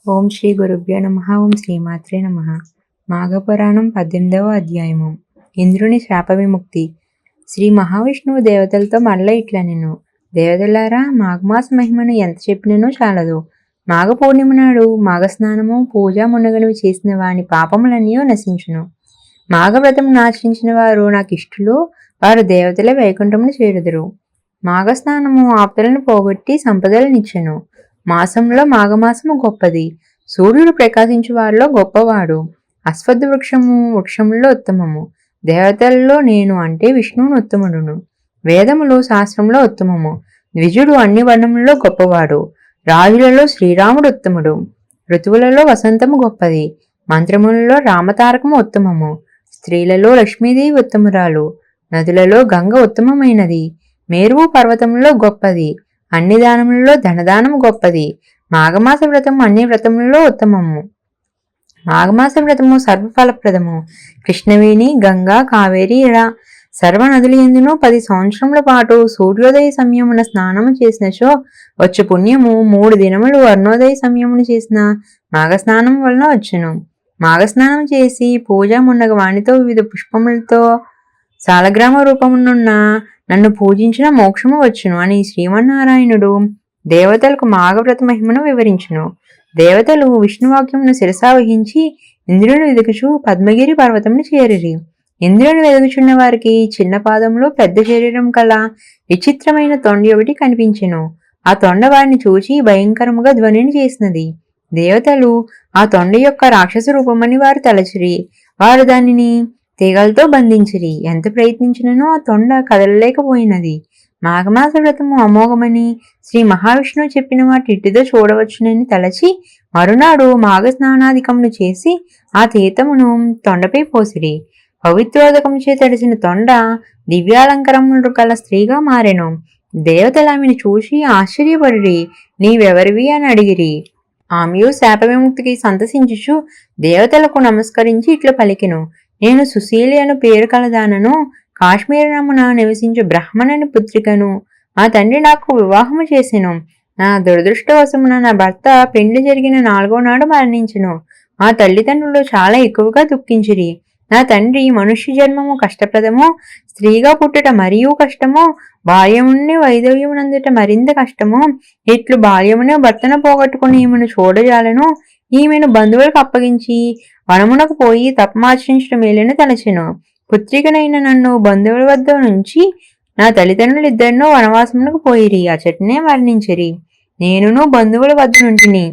ఓం శ్రీ గురుభ్యో నమః. ఓం శ్రీమాత్రే నమః. మాఘపురాణం 18వ అధ్యాయము. ఇంద్రుని శాప విముక్తి. శ్రీ మహావిష్ణువు దేవతలతో మరల ఇట్లా నేను దేవతలారా, మాఘమాస మహిమను ఎంత చెప్పిననో చాలదు. మాఘ పూర్ణిమ నాడు మాఘస్నానము పూజ మునగనివి చేసిన వాని పాపములన్నీ నశించును. మాఘవ్రతమును ఆచరించిన వారు నాకు ఇష్టలు, వారు దేవతలే వైకుంఠమును చేరుదురు. మాఘస్నానము ఆప్తులను పోగొట్టి సంపదలనిచ్చెను. మాసంలో మాఘమాసము గొప్పది. సూర్యుడు ప్రకాశించు వారిలో గొప్పవాడు. అశ్వత్థ వృక్షములో ఉత్తమము. దేవతల్లో నేను అంటే విష్ణువును ఉత్తముడును. వేదములు శాస్త్రంలో ఉత్తమము. ద్విజుడు అన్ని వర్ణములలో గొప్పవాడు. రాజులలో శ్రీరాముడు ఉత్తముడు. ఋతువులలో వసంతము గొప్పది. మంత్రములలో రామతారకము ఉత్తమము. స్త్రీలలో లక్ష్మీదేవి ఉత్తమురాలు. నదులలో గంగ ఉత్తమమైనది. మేరువు పర్వతములో గొప్పది. అన్ని దానములలో ధనదానము గొప్పది. మాఘమాస వ్రతము అన్ని వ్రతములలో ఉత్తమము. మాఘమాస వ్రతము సర్వఫలప్రదము. కృష్ణవేణి, గంగా, కావేరి ఇలా సర్వ నదులు ఎందును 10 సంవత్సరముల పాటు సూర్యోదయ సమయమున స్నానము చేసినచో వచ్చు పుణ్యము 3 దినములు అరుణోదయ సమయమును చేసిన మాఘస్నానం వలన వచ్చును. మాఘస్నానం చేసి పూజ మున్నగ వానితో వివిధ పుష్పములతో సాలగ్రామ రూపమునున్న నన్ను పూజించిన మోక్షము వచ్చును అని శ్రీమన్నారాయణుడు దేవతలకు మాఘవ్రత మహిమను వివరించును. దేవతలు విష్ణువాక్యమును శిరసావహించి ఇంద్రుని వెదుకుచు పద్మగిరి పర్వతమును చేరిరి. ఇంద్రుని వెదుకుచున్న వారికి చిన్న పాదములో పెద్ద శరీరం కల విచిత్రమైన తొండ ఒకటి కనిపించెను. ఆ తొండ వారిని చూచి భయంకరముగా ధ్వనిని చేసినది. దేవతలు ఆ తొండ యొక్క రాక్షస రూపమని వారు తలచిరి. వారు దానిని తీగలతో బంధించిరి. ఎంత ప్రయత్నించిననో ఆ తొండ కదలలేకపోయినది. మాఘమాస వ్రతము అమోఘమని శ్రీ మహావిష్ణువు చెప్పిన వాటి ఇట్టిదో చూడవచ్చునని తలచి మరునాడు మాఘ స్నానాధికమును చేసి ఆ తీర్థమును తొండపై పోసిరి. పవిత్రోదకము చే తడిసిన తొండ దివ్యాలంకరములు కల స్త్రీగా మారెను. దేవతలు ఆమెను చూసి ఆశ్చర్యపడిరి. నీవెవరివి అని అడిగిరి. ఆమెయు శాప విముక్తికి సంతసించుచు దేవతలకు నమస్కరించి ఇట్లా పలికెను. నేను సుశీలి అను పేరు కలదానను. కాశ్మీరమున నివసించు బ్రాహ్మణుని పుత్రికను. మా తండ్రి నాకు వివాహము చేసెను. నా దురదృష్టవశమున నా భర్త పెండ్లి జరిగిన 4వ నాడు మరణించెను. మా తల్లిదండ్రులు చాలా ఎక్కువగా దుఃఖించిరి. నా తండ్రి మనుష్య జన్మము కష్టప్రదము, స్త్రీగా పుట్టుట మరియు కష్టము, బాల్యముని వైదవ్యమునందుట మరింత కష్టము. ఇట్లు బాల్యమునే భర్తను పోగొట్టుకుని ఈమెను చూడజాలను. ఈమెను బంధువులకు అప్పగించి వనమునకు పోయి తపమాచరించడం మేలని తలచెను. పుత్రికనైన నన్ను బంధువుల వద్ద నుంచి నా తల్లిదండ్రులిద్దరినూ వనవాసమునకు పోయిరి. అచటనే మరణించిరి. నేనును బంధువుల వద్ద నుంటిని.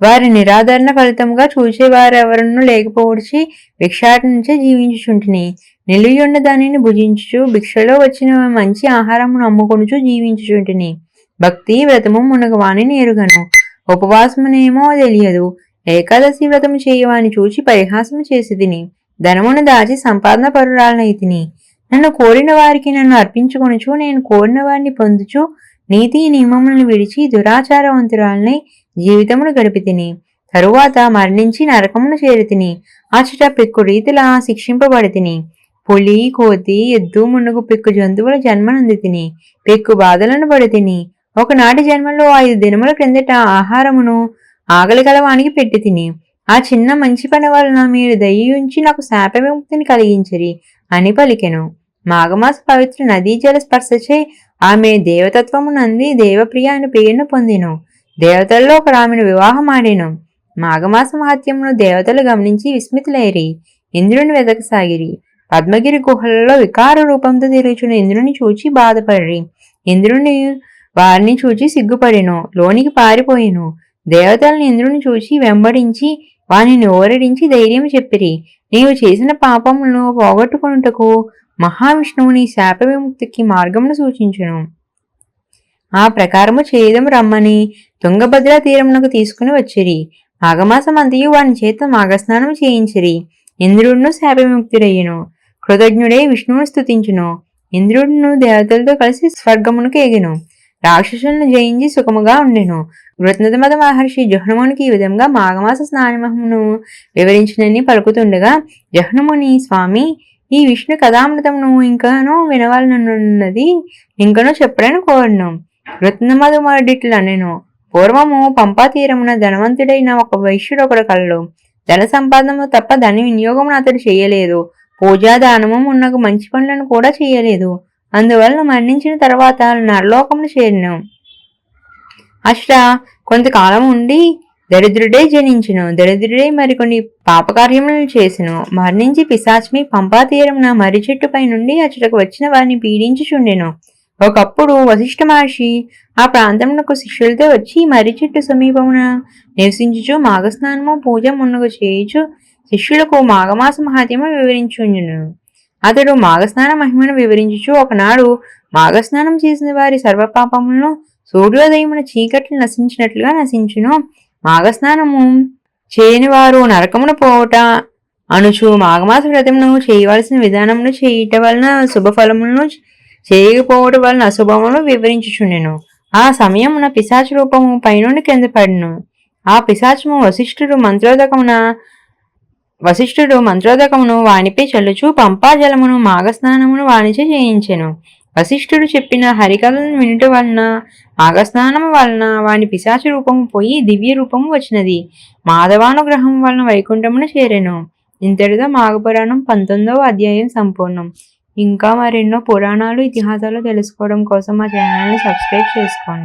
వారి నిరాదరణ ఫలితముగా చూచేవారెవరూ లేకపోవచ్చి భిక్షాట నుంచే జీవించుచుంటిని. నిలుయున్న దానిని భుజించుచు భిక్షలో వచ్చిన మంచి ఆహారమును అమ్ముకొనుచు జీవించుచుంటిని. భక్తి వ్రతము మునగవాణిని ఎరుగను. ఉపవాసమునేమో తెలియదు. ఏకాదశి వ్రతము చేయవాని చూచి పరిహాసము చేసి తిని ధనమును దాచి సంపాదన పరురాలనైతిని. నన్ను కోరిన వారికి నన్ను అర్పించుకొనుచు నేను కోరిన వారిని పొందుచు నీతి నియమములను విడిచి దురాచారవంతురాలనై జీవితమును గడిపితిని. తరువాత మరణించి నరకమును చేరితిని. అచట పెక్కు రీతిలా శిక్షింపబడితిని. పులి, కోతి, ఎద్దు మునుగు పెక్కు జంతువుల జన్మనందితిని. పెక్కు బాధలను పడితిని. ఒకనాటి జన్మలో 5 దినముల క్రిందట ఆహారమును ఆకలి కలవానికి పెట్టి తిని ఆ చిన్న మంచి పని వలన మీరు దయ్యుంచి నాకు శాప విముక్తిని కలిగించిరి అని పలికెను. మాఘమాస పవిత్ర నదీ జల స్పర్శచే ఆమె దేవతత్వమునంది దేవప్రియ అని పేరును పొందెను. దేవతల్లో ఒక ఆమెను వివాహమాడెను. మాఘమాస మహత్యమును దేవతలు గమనించి విస్మితులైరి. ఇంద్రుని వెతకసాగిరి. పద్మగిరి గుహలలో వికార రూపంతో తిరుగుచున్న ఇంద్రుని చూచి బాధపడిరి. ఇంద్రుని వారిని చూచి సిగ్గుపడెను. లోనికి పారిపోయెను. దేవతలను ఇంద్రుని చూచి వెంబడించి వానిని ఓరడించి ధైర్యం చెప్పిరి. నీవు చేసిన పాపములను పోగొట్టుకొనుటకు మహావిష్ణువు నీ శాప విముక్తికి మార్గమును సూచించును. ఆ ప్రకారము చేయదము రమ్మని తుంగభద్ర తీరమునకు తీసుకుని వచ్చిరి. మాఘమాసమంతయు వాని చేత మాఘస్నానం చేయించిరి. ఇంద్రుడును శాప విముక్తుడయ్యను. కృతజ్ఞుడై విష్ణువును స్తుతించును. ఇంద్రుడును దేవతలతో కలిసి స్వర్గమునకు ఎగెను. రాక్షసులను జయించి సుఖముగా ఉండెను. వృత్నదమద మహర్షి జహ్నుమునికి ఈ విధంగా మాఘమాస స్నానమహమును వివరించినని పలుకుతుండగా జహ్నుముని, స్వామి, ఈ విష్ణు కథామృతమును ఇంకనూ వినవాలనున్నది, ఇంకనూ చెప్పడని కోరను. వృత్నమధుమడిట్లనెను. పూర్వము పంపా తీరమున ధనవంతుడైన ఒక వైశ్యుడు ఒకడు కలడు. ధన సంపాదనము తప్ప ధన వినియోగమును అతడు చేయలేదు. పూజా దానము మున్నగు మంచి పనులను కూడా చేయలేదు. అందువలన మరణించిన తర్వాత నరలోకమును చేరిను. అష్ట కొంతకాలం ఉండి దరిద్రుడే జనించును. దరిద్రుడే మరికొన్ని పాపకార్యములను చేసెను. మరణించి పిశాచ్మి పంపా తీరమున మర్రి చెట్టుపై నుండి అచ్చటకు వచ్చిన వారిని పీడించుచుండెను. ఒకప్పుడు వశిష్ఠ మహర్షి ఆ ప్రాంతమునకు శిష్యులతో వచ్చి మర్రి చెట్టు సమీపమున నివసించుచు మాఘస్నానము పూజ మున్నగు చేయుచు శిష్యులకు మాఘమాస మహాత్యము వివరించుండెను. అతడు మాఘస్నాన మహిమను వివరించుచు ఒకనాడు మాఘస్నానం చేసిన వారి సర్వపాపములను సూర్యోదయమున చీకట్లు నశించినట్లుగా నశించును. మాఘస్నానము చేయని వారు నరకమును పోవట అనుచు మాఘమాస వ్రతమును చేయవలసిన విధానమును చేయుట వలన శుభఫలములను చేయకపోవడం వలన అశుభమును వివరించుచుండెను. ఆ సమయమున పిశాచ రూపము పైనుండి కింద పడిను. ఆ పిశాచము వశిష్ఠుడు మంత్రోదకమును వానిపై చల్లుచు పంపా జలమును మాఘస్నానమును వానిచే చేయించెను. వశిష్ఠుడు చెప్పిన హరికథలను వినుట వలన మాఘస్నానము వలన వాని పిశాచ రూపము పోయి దివ్య రూపము వచ్చినది. మాధవానుగ్రహం వలన వైకుంఠమును చేరెను. ఇంతటితో మాఘపురాణం 19వ అధ్యాయం సంపూర్ణం. ఇంకా మరెన్నో పురాణాలు ఇతిహాసాలు తెలుసుకోవడం కోసం మా ఛానల్ని సబ్స్క్రైబ్ చేసుకోండి.